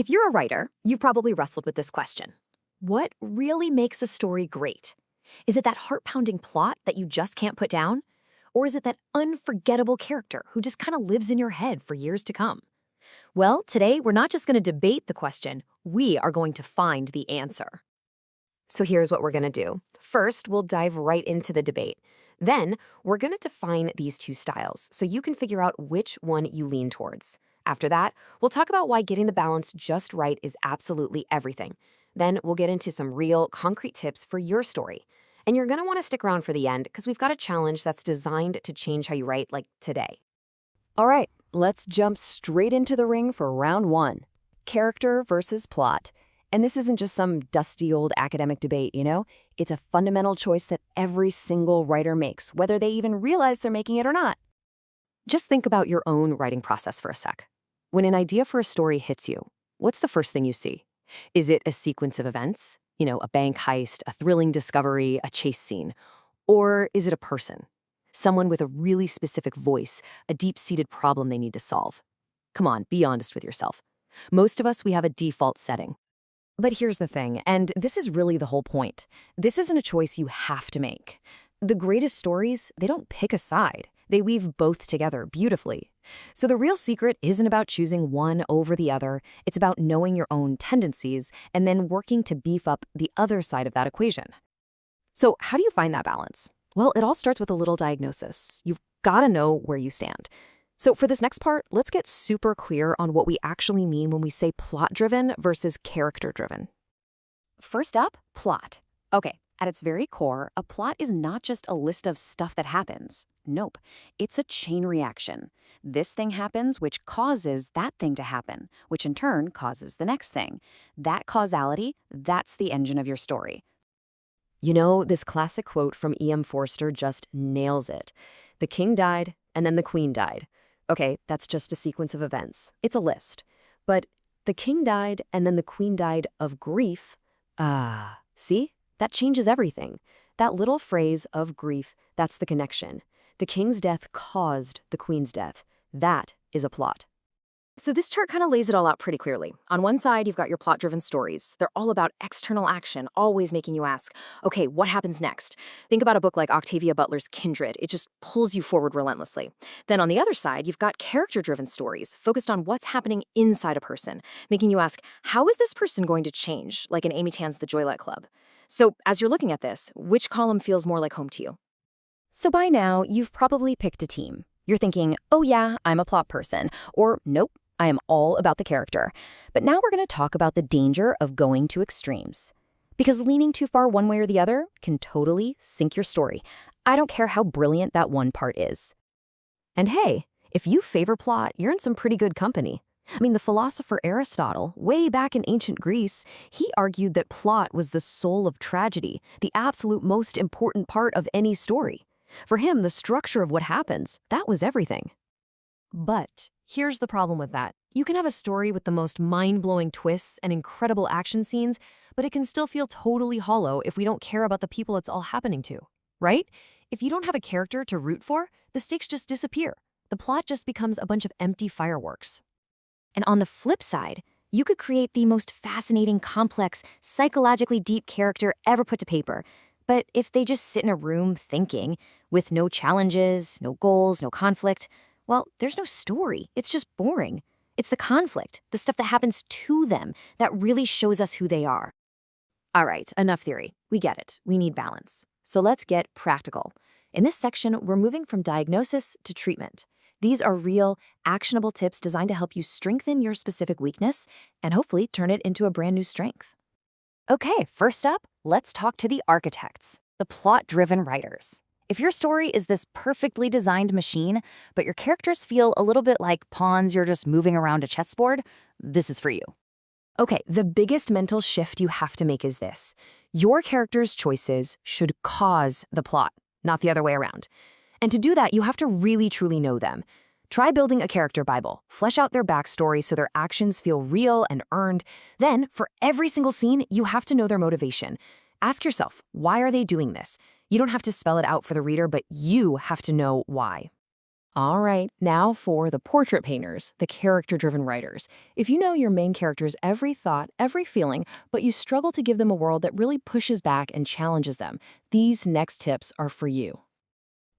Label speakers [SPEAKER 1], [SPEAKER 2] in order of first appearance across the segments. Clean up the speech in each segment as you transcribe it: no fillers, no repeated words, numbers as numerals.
[SPEAKER 1] If you're a writer, you've probably wrestled with this question. What really makes a story great? Is it that heart-pounding plot that you just can't put down? Or is it that unforgettable character who just kind of lives in your head for years to come? Well, today we're not just going to debate the question, we are going to find the answer. So here's what we're going to do. First, we'll dive right into the debate. Then, we're going to define these two styles so you can figure out which one you lean towards. After that, we'll talk about why getting the balance just right is absolutely everything. Then we'll get into some real, concrete tips for your story. And you're going to want to stick around for the end because we've got a challenge that's designed to change how you write, like today. All right, let's jump straight into the ring for round one. Character versus plot. And this isn't just some dusty old academic debate, It's a fundamental choice that every single writer makes, whether they even realize they're making it or not. Just think about your own writing process for a sec. When an idea for a story hits you, what's the first thing you see? Is it a sequence of events? A bank heist, a thrilling discovery, a chase scene? Or is it a person? Someone with a really specific voice, a deep-seated problem they need to solve? Come on, be honest with yourself. Most of us, we have a default setting. But here's the thing, and this is really the whole point. This isn't a choice you have to make. The greatest stories, they don't pick a side. They weave both together beautifully. So the real secret isn't about choosing one over the other. It's about knowing your own tendencies and then working to beef up the other side of that equation. So how do you find that balance? Well, it all starts with a little diagnosis. You've got to know where you stand. So for this next part, let's get super clear on what we actually mean when we say plot-driven versus character-driven. First up, plot. Okay, at its very core, a plot is not just a list of stuff that happens. Nope, it's a chain reaction. This thing happens, which causes that thing to happen, which in turn causes the next thing. That causality, that's the engine of your story. This classic quote from E.M. Forster just nails it. The king died, and then the queen died. Okay, that's just a sequence of events. It's a list. But the king died, and then the queen died of grief. See? That changes everything. That little phrase of grief, that's the connection. The king's death caused the queen's death. That is a plot. So this chart kind of lays it all out pretty clearly. On one side, you've got your plot-driven stories. They're all about external action, always making you ask, okay, what happens next? Think about a book like Octavia Butler's Kindred. It just pulls you forward relentlessly. Then on the other side, you've got character-driven stories focused on what's happening inside a person, making you ask, how is this person going to change, like in Amy Tan's The Joylet Club? So as you're looking at this, which column feels more like home to you? So by now, you've probably picked a team. You're thinking, oh yeah, I'm a plot person, or nope, I am all about the character. But now we're going to talk about the danger of going to extremes. Because leaning too far one way or the other can totally sink your story. I don't care how brilliant that one part is. And hey, if you favor plot, you're in some pretty good company. The philosopher Aristotle, way back in ancient Greece, he argued that plot was the soul of tragedy, the absolute most important part of any story. For him, the structure of what happens, that was everything. But here's the problem with that. You can have a story with the most mind-blowing twists and incredible action scenes, but it can still feel totally hollow if we don't care about the people it's all happening to, right? If you don't have a character to root for, the stakes just disappear. The plot just becomes a bunch of empty fireworks. And on the flip side, you could create the most fascinating, complex, psychologically deep character ever put to paper. But if they just sit in a room thinking, with no challenges, no goals, no conflict, well, there's no story. It's just boring. It's the conflict, the stuff that happens to them, that really shows us who they are. All right, enough theory. We get it. We need balance. So let's get practical. In this section, we're moving from diagnosis to treatment. These are real, actionable tips designed to help you strengthen your specific weakness and hopefully turn it into a brand new strength. Okay, first up, let's talk to the architects, the plot-driven writers. If your story is this perfectly designed machine, but your characters feel a little bit like pawns you're just moving around a chessboard, this is for you. Okay, the biggest mental shift you have to make is this. Your character's choices should cause the plot, not the other way around. And to do that, you have to really truly know them. Try building a character Bible. Flesh out their backstory so their actions feel real and earned. Then, for every single scene, you have to know their motivation. Ask yourself, why are they doing this? You don't have to spell it out for the reader, but you have to know why.
[SPEAKER 2] All right, now for the portrait painters, the character driven writers. If you know your main character's every thought, every feeling, but you struggle to give them a world that really pushes back and challenges them, these next tips are for you.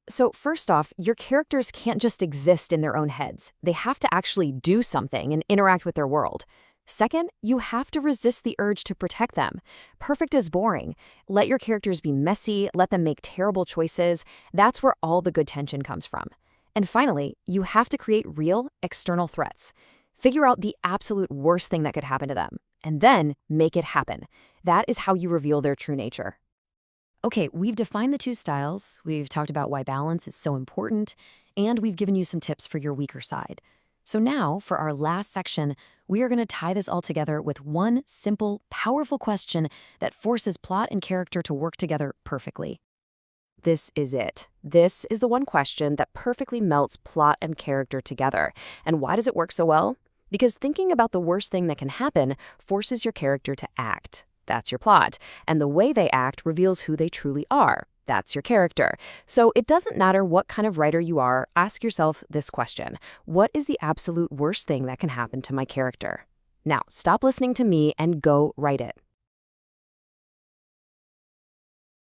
[SPEAKER 1] So, first off, your characters can't just exist in their own heads. They have to actually do something and interact with their world. Second, you have to resist the urge to protect them. Perfect is boring. Let your characters be messy, let them make terrible choices. That's where all the good tension comes from. And finally, you have to create real external threats. Figure out the absolute worst thing that could happen to them, and then make it happen. That is how you reveal their true nature. Okay, we've defined the two styles, we've talked about why balance is so important, and we've given you some tips for your weaker side. So now, for our last section, we are going to tie this all together with one simple, powerful question that forces plot and character to work together perfectly. This is it. This is the one question that perfectly melts plot and character together. And why does it work so well? Because thinking about the worst thing that can happen forces your character to act. That's your plot. And the way they act reveals who they truly are. That's your character. So it doesn't matter what kind of writer you are, ask yourself this question. What is the absolute worst thing that can happen to my character? Now, stop listening to me and go write it.